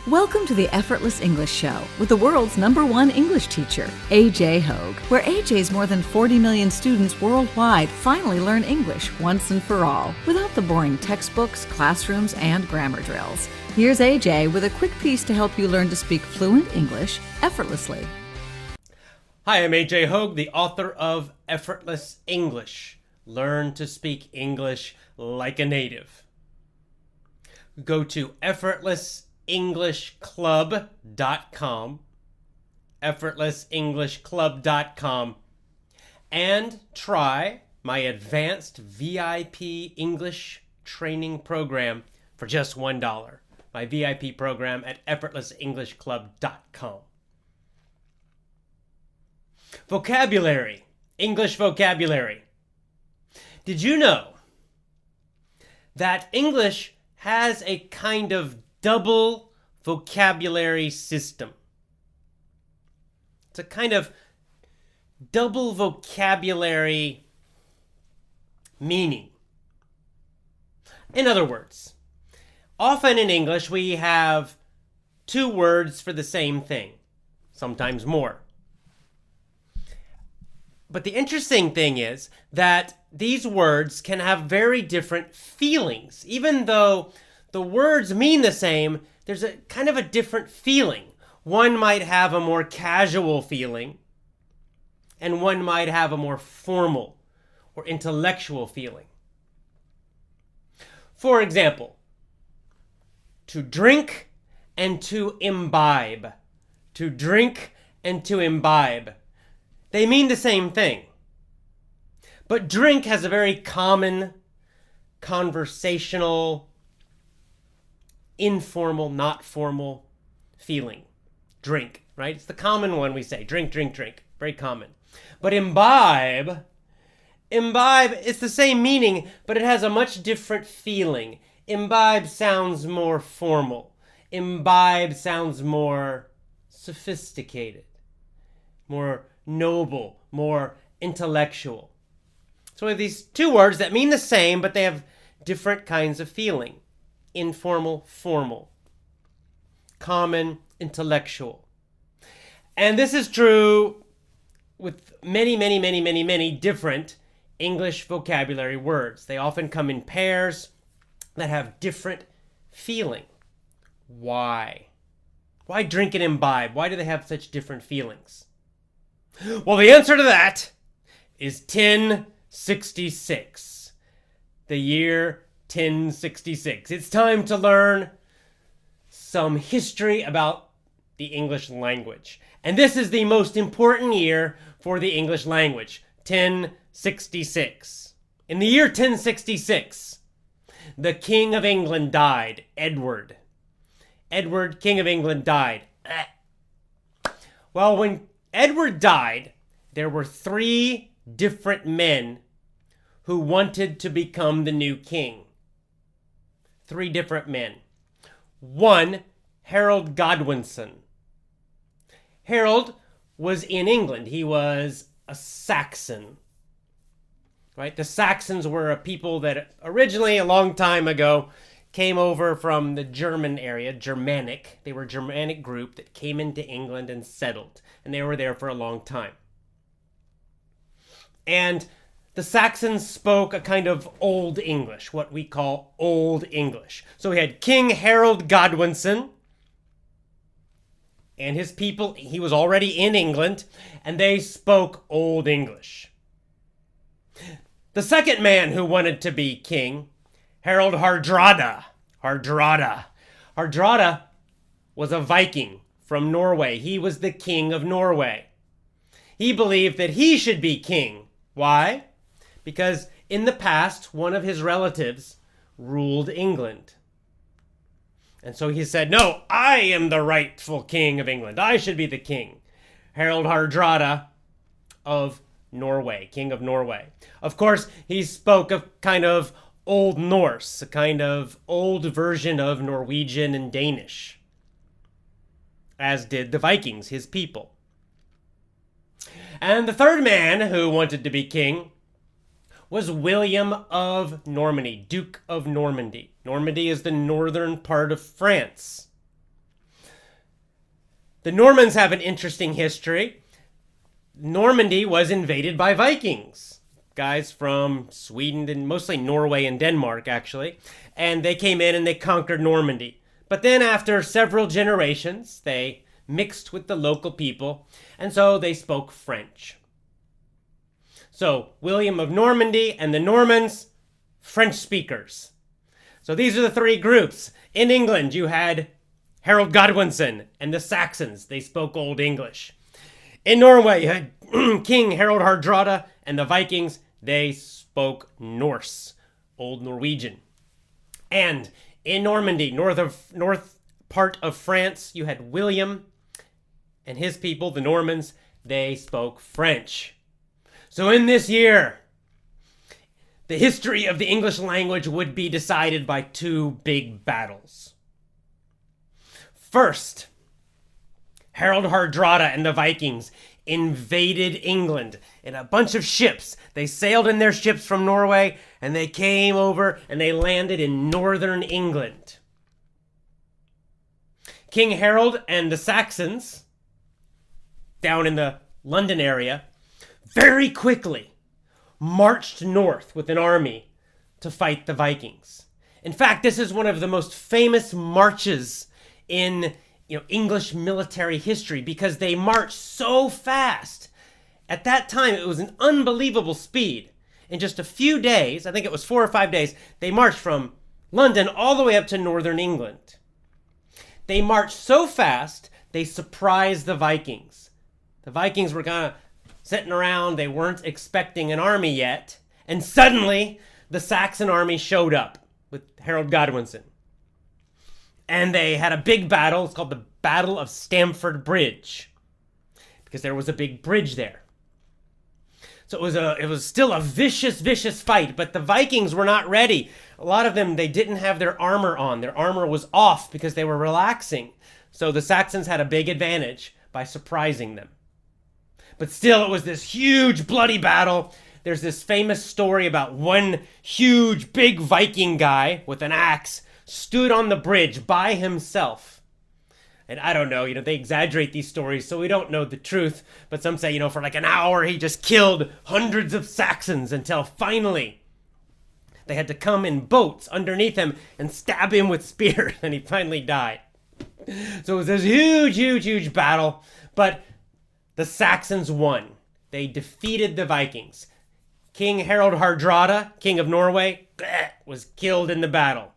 Welcome to the Effortless English Show with the world's #1 English teacher, AJ Hogue, where AJ's more than 40 million students worldwide finally learn English once and for all, without the boring textbooks, classrooms, and grammar drills. Here's AJ with a quick piece to help you learn to speak fluent English effortlessly. Hi, I'm AJ Hogue, the author of Effortless English. Learn to speak English like a native. Go to effortlessenglishclub.com, effortlessenglishclub.com, and try my advanced VIP English training program for just $1. My VIP program at effortlessenglishclub.com. Vocabulary, English vocabulary. Did you know that English has a kind of double vocabulary system? It's a kind of double vocabulary meaning. In other words, often in English we have two words for the same thing, sometimes more. But the interesting thing is that these words can have very different feelings. Even though the words mean the same, there's a kind of a different feeling. One might have a more casual feeling, and one might have a more formal or intellectual feeling. For example, to drink and to imbibe. To drink and to imbibe. They mean the same thing. But drink has a very common, conversational, informal, not formal feeling. Drink, right? It's the common one we say. Drink, drink, drink. Very common. But imbibe, it's the same meaning, but it has a much different feeling. Imbibe sounds more formal. Imbibe sounds more sophisticated, more noble, more intellectual. So we have these two words that mean the same, but they have different kinds of feeling. Informal, formal. Common, intellectual. And this is true with many different English vocabulary words. They often come in pairs that have different feeling. Why? Why drink and imbibe? Why do they have such different feelings? Well, the answer to that is 1066. The year 1066. It's time to learn some history about the English language. And this is the most important year for the English language, 1066. In the year 1066, the King of England died, Edward. Edward, King of England, died. Well, when Edward died, there were 3 different men who wanted to become the new king. 3 different men. One, Harold Godwinson. Harold was in England. He was a Saxon. Right? The Saxons were a people that originally, a long time ago, came over from the German area, Germanic. They were a Germanic group that came into England and settled. And they were there for a long time. And the Saxons spoke a kind of Old English, what we call Old English. So we had King Harold Godwinson and his people. He was already in England, and they spoke Old English. The second man who wanted to be king, Harold Hardrada. Hardrada was a Viking from Norway. He was the king of Norway. He believed that he should be king. Why? Because in the past, one of his relatives ruled England. And so he said, no, I am the rightful king of England. I should be the king. Harold Hardrada of Norway, king of Norway. Of course, he spoke of kind of Old Norse, a kind of old version of Norwegian and Danish, as did the Vikings, his people. And the third man who wanted to be king was William of Normandy, Duke of Normandy. Normandy is the northern part of France. The Normans have an interesting history. Normandy was invaded by Vikings, guys from Sweden and mostly Norway and Denmark, actually. And they came in and they conquered Normandy. But then after several generations, they mixed with the local people, and so they spoke French. So William of Normandy and the Normans, French speakers. So these are the three groups. In England, you had Harold Godwinson and the Saxons. They spoke Old English. In Norway, you had King Harald Hardrada and the Vikings. They spoke Norse, Old Norwegian. And in Normandy, north part of France, you had William and his people, the Normans. They spoke French. So in this year, the history of the English language would be decided by two big battles. First, Harald Hardrada and the Vikings invaded England in a bunch of ships. They sailed in their ships from Norway, and they came over and they landed in northern England. King Harold and the Saxons, down in the London area, very quickly marched north with an army to fight the Vikings. In fact, this is one of the most famous marches in English military history because they marched so fast. At that time, it was an unbelievable speed. In just a few days, I think it was 4 or 5 days, they marched from London all the way up to northern England. They marched so fast, they surprised the Vikings. The Vikings were kind of sitting around. They weren't expecting an army yet. And suddenly, the Saxon army showed up with Harold Godwinson. And they had a big battle. It's called the Battle of Stamford Bridge, because there was a big bridge there. So it was still a vicious fight, but the Vikings were not ready. A lot of them, they didn't have their armor on. Their armor was off because they were relaxing. So the Saxons had a big advantage by surprising them. But still, it was this huge bloody battle. There's this famous story about one huge big Viking guy with an axe stood on the bridge by himself. And I don't know, they exaggerate these stories, so we don't know the truth. But some say, for like an hour, he just killed hundreds of Saxons until finally they had to come in boats underneath him and stab him with spears, and he finally died. So it was this huge battle, but the Saxons won. They defeated the Vikings. King Harald Hardrada, king of Norway, was killed in the battle.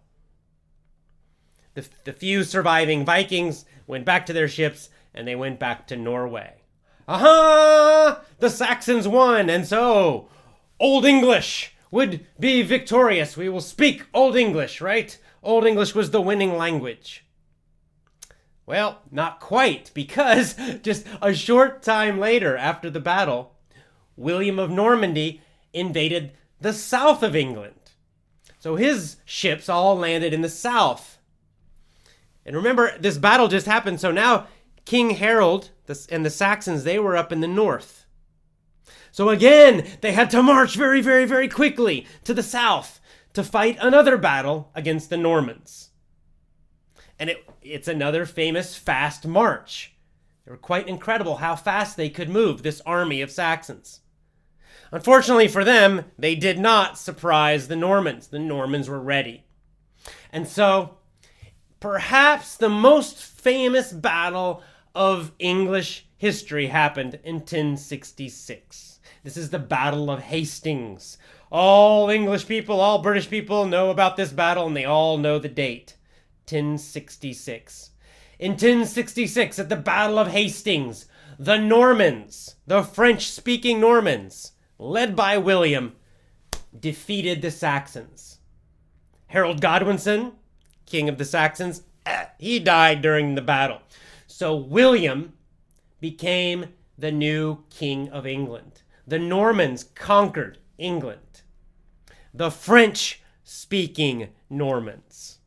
The few surviving Vikings went back to their ships, and they went back to Norway. Aha! The Saxons won, and so Old English would be victorious. We will speak Old English, right? Old English was the winning language. Well, not quite, because just a short time later, after the battle, William of Normandy invaded the south of England. So his ships all landed in the south. And remember, this battle just happened, so now King Harold and the Saxons, they were up in the north. So again, they had to march very quickly to the south to fight another battle against the Normans. And it's another famous fast march. They were quite incredible how fast they could move, this army of Saxons. Unfortunately for them, they did not surprise the Normans. The Normans were ready. And so, perhaps the most famous battle of English history happened in 1066. This is the Battle of Hastings. All English people, all British people know about this battle, and they all know the date. 1066. In 1066, at the Battle of Hastings, the Normans, the French-speaking Normans, led by William, defeated the Saxons. Harold Godwinson, king of the Saxons, he died during the battle. So William became the new king of England. The Normans conquered England. The French-speaking Normans.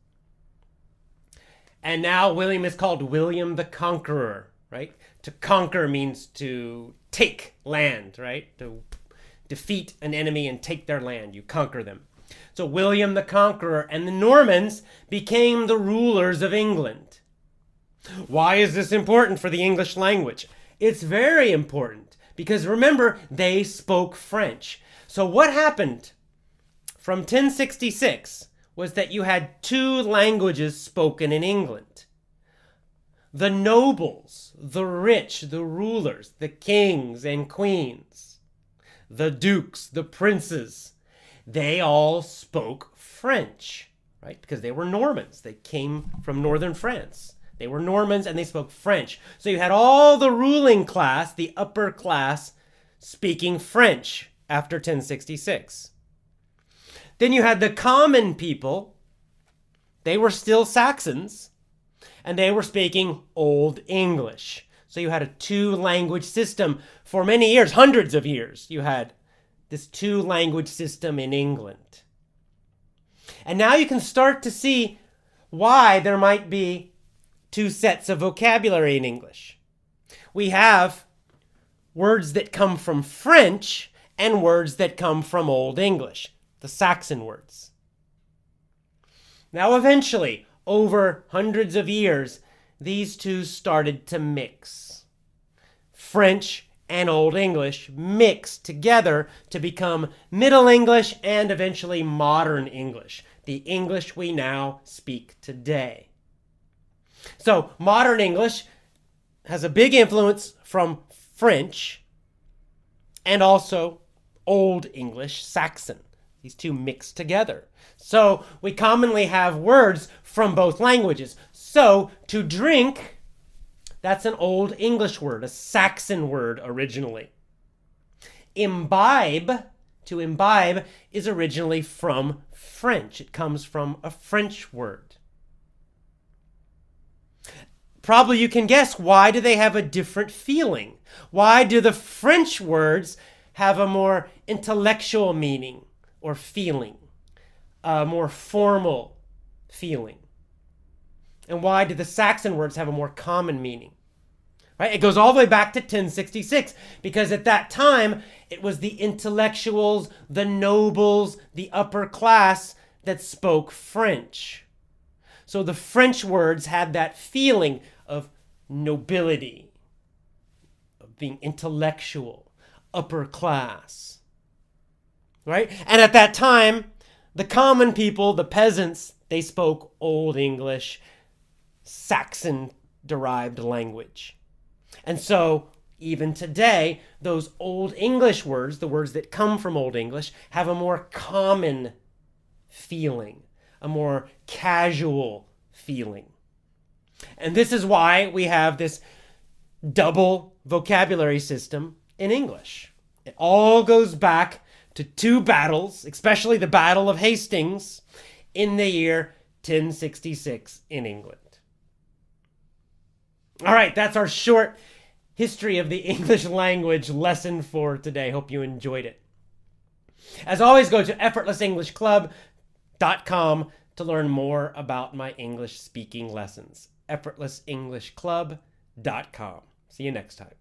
And now William is called William the Conqueror, right? To conquer means to take land, right? To defeat an enemy and take their land. You conquer them. So William the Conqueror and the Normans became the rulers of England. Why is this important for the English language? It's very important because remember, they spoke French. So what happened from 1066 was that you had two languages spoken in England. The nobles, the rich, the rulers, the kings and queens, the dukes, the princes, they all spoke French, right? Because they were Normans. They came from northern France. They were Normans and they spoke French. So you had all the ruling class, the upper class, speaking French after 1066. Then you had the common people. They were still Saxons and they were speaking Old English. So you had a two-language system for many years, hundreds of years. You had this two-language system in England. And now you can start to see why there might be two sets of vocabulary in English. We have words that come from French and words that come from Old English, the Saxon words. Now eventually, over hundreds of years, these two started to mix. French and Old English mixed together to become Middle English and eventually Modern English, the English we now speak today. So Modern English has a big influence from French and also Old English, Saxon. These two mixed together. So we commonly have words from both languages. So to drink, that's an Old English word, a Saxon word originally. Imbibe, to imbibe, is originally from French. It comes from a French word. Probably you can guess, why do they have a different feeling? Why do the French words have a more intellectual meaning or feeling, a more formal feeling? And why do the Saxon words have a more common meaning? Right? It goes all the way back to 1066, because at that time, it was the intellectuals, the nobles, the upper class that spoke French. So the French words had that feeling of nobility, of being intellectual, upper class. Right? And at that time, the common people, the peasants, they spoke Old English, Saxon-derived language. And so, even today, those Old English words, the words that come from Old English, have a more common feeling, a more casual feeling. And this is why we have this double vocabulary system in English. It all goes back to two battles, especially the Battle of Hastings in the year 1066 in England. All right, that's our short history of the English language lesson for today. Hope you enjoyed it. As always, go to effortlessenglishclub.com to learn more about my English speaking lessons. effortlessenglishclub.com. See you next time.